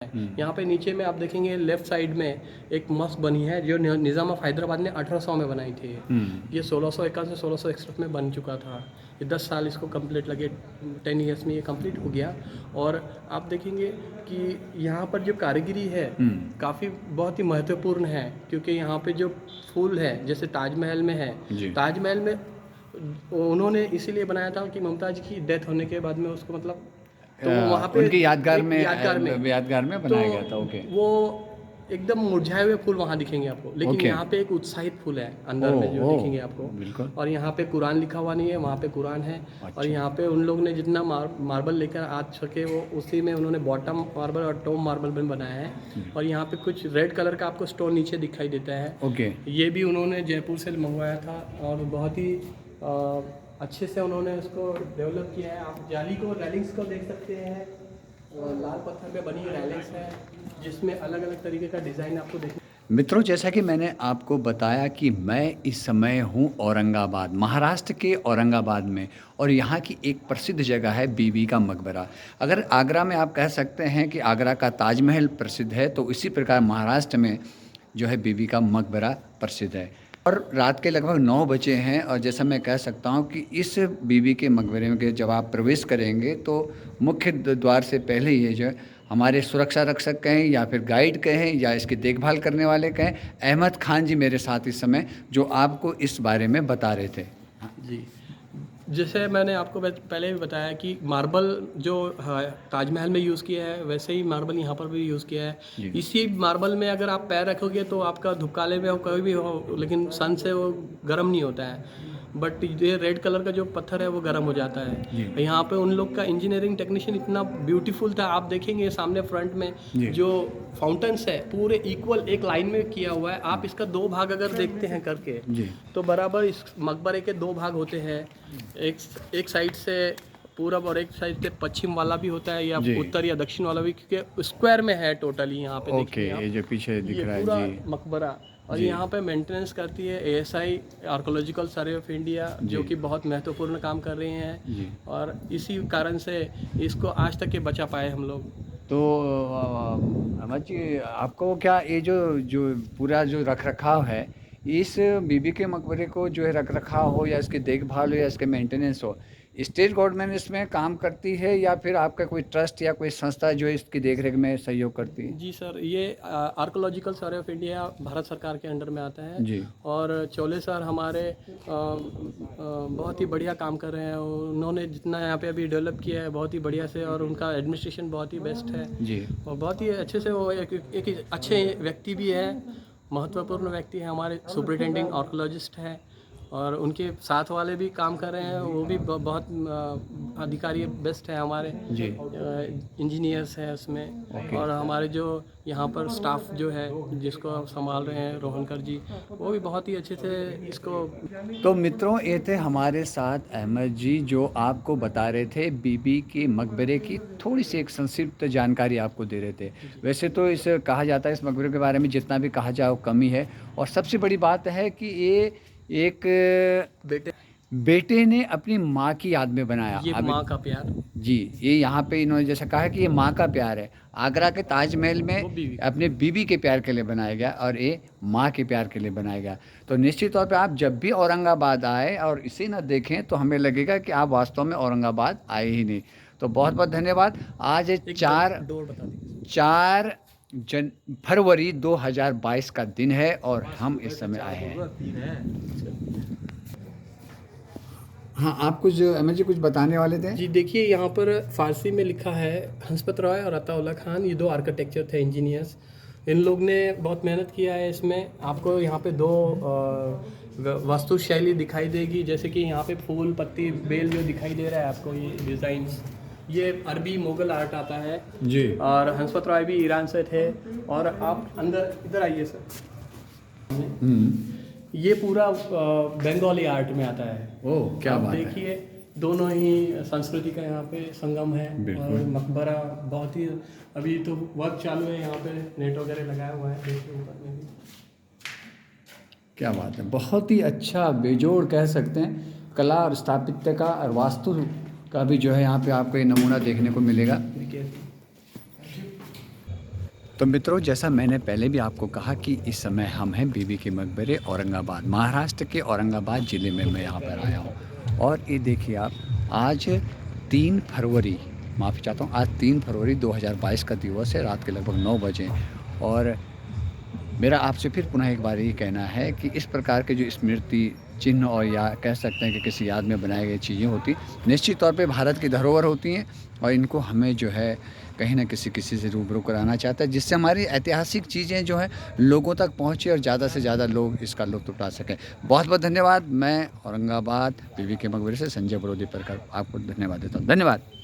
यहाँ पे नीचे में आप देखेंगे लेफ्ट साइड में एक मस्क बनी है जो निज़ाम ऑफ हैदराबाद ने 1800 में बनाई थी। ये 1651 से 1661 में बन चुका था। ये 10 साल इसको कंप्लीट लगे, 10 ईयर्स में ये कंप्लीट हो गया। और आप देखेंगे कि यहाँ पर जो कारीगरी है काफ़ी बहुत ही महत्वपूर्ण है, क्योंकि यहाँ पे जो फूल है जैसे ताजमहल में है, ताजमहल में उन्होंने इसीलिए बनाया था कि मुमताज़ की डेथ होने के बाद में उसको मतलब तो वो वहाँ पे उनकी यादगार में यादगार में बनाया गया था। ओके। वो एकदम मुरझाए हुए फूल वहाँ दिखेंगे आपको, लेकिन यहाँ पे एक उत्साहित फूल है अंदर में जो दिखेंगे आपको। बिल्कुल। और यहाँ पे कुरान लिखा हुआ नहीं है, वहाँ पे कुरान है। और यहाँ पे उन लोग ने जितना मार्बल लेकर आ सके वो उसी में उन्होंने बॉटम मार्बल और टॉप मार्बल में बनाया है। और यहाँ पे कुछ रेड कलर का आपको स्टोन नीचे दिखाई देता है। ओके। ये भी उन्होंने जयपुर से मंगवाया था और बहुत ही अच्छे से उन्होंने उसको डेवलप किया है। आप जाली को, रेलिंग्स को देख सकते हैं, लाल पत्थर में बनी रेलिंग्स है जिसमें अलग अलग तरीके का डिज़ाइन आपको देखने। मित्रों, जैसा कि मैंने आपको बताया कि मैं इस समय हूँ औरंगाबाद, महाराष्ट्र के औरंगाबाद में, और यहाँ की एक प्रसिद्ध जगह है बीबी का मकबरा। अगर आगरा में आप कह सकते हैं कि आगरा का ताजमहल प्रसिद्ध है, तो इसी प्रकार महाराष्ट्र में जो है बीबी का मकबरा प्रसिद्ध है। और रात के लगभग 9 बजे हैं, और जैसा मैं कह सकता हूँ कि इस बीबी के मकबरे में जब आप प्रवेश करेंगे तो मुख्य द्वार से पहले ये जो हमारे सुरक्षा रक्षक कहें या फिर गाइड कहें या इसकी देखभाल करने वाले कहें, अहमद खान जी मेरे साथ इस समय जो आपको इस बारे में बता रहे थे। जी, जैसे मैंने आपको पहले भी बताया कि मार्बल जो ताजमहल में यूज़ किया है वैसे ही मार्बल यहाँ पर भी यूज़ किया है। इसी मार्बल में अगर आप पैर रखोगे तो आपका धुपकाले में हो कभी भी हो, लेकिन सन से वो गर्म नहीं होता है। बट ये रेड कलर का जो पत्थर है वो गर्म हो जाता है। यहाँ पे उन लोग का इंजीनियरिंग टेक्नीशियन इतना ब्यूटीफुल था। आप देखेंगे सामने फ्रंट में जो फाउंटेन्स है पूरे इक्वल एक लाइन में किया हुआ है। आप इसका 2 भाग अगर देखते हैं करके तो बराबर इस मकबरे के 2 भाग होते हैं। एक साइड से पूरब और एक साइड से पश्चिम वाला भी होता है, या उत्तर या दक्षिण वाला भी, क्योंकि स्क्वायर में है टोटली। यहाँ पे देखिए ये जो पीछे दिख रहा है पूरा मकबरा। और यहाँ पे मेंटेनेंस करती है ASI, archaeological survey of India, जो कि बहुत महत्वपूर्ण काम कर रही हैं। और इसी कारण से इसको आज तक के बचा पाए हम लोग। तो अहमद जी, आपको क्या ये जो पूरा जो रख रखाव है, इस बीबी के मकबरे को जो है रख रखाव हो या इसकी देखभाल हो या इसके मेंटेनेंस हो, स्टेट गवर्नमेंट इसमें काम करती है या फिर आपका कोई ट्रस्ट या कोई संस्था जो इसकी देखरेख में सहयोग करती है? जी सर, ये archaeological survey of India Bharat सरकार के अंडर में आता है जी। और चोले सर हमारे बहुत ही बढ़िया काम कर रहे हैं। उन्होंने जितना यहाँ पे अभी डेवलप किया है बहुत ही बढ़िया से, और उनका एडमिनिस्ट्रेशन बहुत ही बेस्ट है जी। और बहुत ही अच्छे से वो एक अच्छे व्यक्ति भी है, महत्वपूर्ण व्यक्ति है, हमारे सुपरिटेंडिंग आर्कोलॉजिस्ट हैं। और उनके साथ वाले भी काम कर रहे हैं, वो भी बहुत अधिकारी बेस्ट है हमारे इंजीनियर्स हैं उसमें। और हमारे जो यहाँ पर स्टाफ जो है जिसको संभाल रहे हैं रोहनकर जी, वो भी बहुत ही अच्छे से इसको। तो मित्रों, ये थे हमारे साथ अहमद जी जो आपको बता रहे थे बीबी के मकबरे की थोड़ी सी एक संक्षिप्त जानकारी आपको दे रहे थे। वैसे तो इस कहा जाता है इस मकबरे के बारे में जितना भी कहा जाए वो कमी है, और सबसे बड़ी बात है कि ये एक बेटे ने अपनी माँ की याद में बनाया। ये माँ का प्यार। जी, ये यहाँ पे इन्होंने जैसा कहा कि ये माँ का प्यार है। आगरा के ताजमहल में अपने बीबी के प्यार के लिए बनाया गया और ये माँ के प्यार के लिए बनाया गया। तो निश्चित तौर पे आप जब भी औरंगाबाद आए और इसे ना देखें तो हमें लगेगा कि आप वास्तव में औरंगाबाद आए ही नहीं। तो बहुत बहुत धन्यवाद। आज 4 फरवरी 2022 का दिन है और हम इस समय आए हैं। हाँ, आप कुछ अहमद जी कुछ बताने वाले थे? जी देखिए, यहाँ पर फारसी में लिखा है हंसपत रॉय और अताउल्ला खान, ये 2 आर्किटेक्चर थे, इंजीनियर्स। इन लोग ने बहुत मेहनत किया है इसमें। आपको यहाँ पे 2 वास्तु शैली दिखाई देगी, जैसे कि यहाँ पे फूल पत्ती बेल जो दिखाई दे रहा है आपको, ये डिज़ाइंस, ये अरबी मुगल आर्ट आता है जी। और हंसपत रॉय भी ईरान से थे। और आप अंदर इधर आइए सर। ये पूरा बंगाली आर्ट में आता है। ओह, क्या बात है। देखिए, दोनों ही संस्कृति का यहाँ पे संगम है। और मकबरा बहुत ही, अभी तो वर्क चालू है यहाँ पे, नेट वगैरह लगाया हुआ है, देखिए ऊपर में भी। क्या बात है, बहुत ही अच्छा बेजोड़ कह सकते हैं कला और स्थापत्य का और वास्तु का भी जो है यहाँ पे आपको ये नमूना देखने को मिलेगा। तो मित्रों, जैसा मैंने पहले भी आपको कहा कि इस समय हम हैं बीबी के मकबरे औरंगाबाद, महाराष्ट्र के औरंगाबाद ज़िले में मैं यहाँ पर आया हूँ। और ये देखिए आप, आज 3 फरवरी, माफ़ी चाहता हूँ, आज 3 फरवरी 2022 का दिवस है, रात के लगभग 9 बजे। और मेरा आपसे फिर पुनः एक बार यही कहना है कि इस प्रकार के जो स्मृति चिन्ह और या कह सकते हैं कि किसी याद में बनाई गई चीज़ें होती, निश्चित तौर पे भारत की धरोहर होती हैं, और इनको हमें जो है कहीं न किसी से रूबरू कराना चाहता है, जिससे हमारी ऐतिहासिक चीज़ें जो हैं लोगों तक पहुँचे और ज़्यादा से ज़्यादा लोग इसका लुत्फ़ उठा सकें। बहुत-बहुत धन्यवाद। मैं औरंगाबाद बीबी के मकबरे से संजय बरोदी आपको धन्यवाद देता हूँ। धन्यवाद।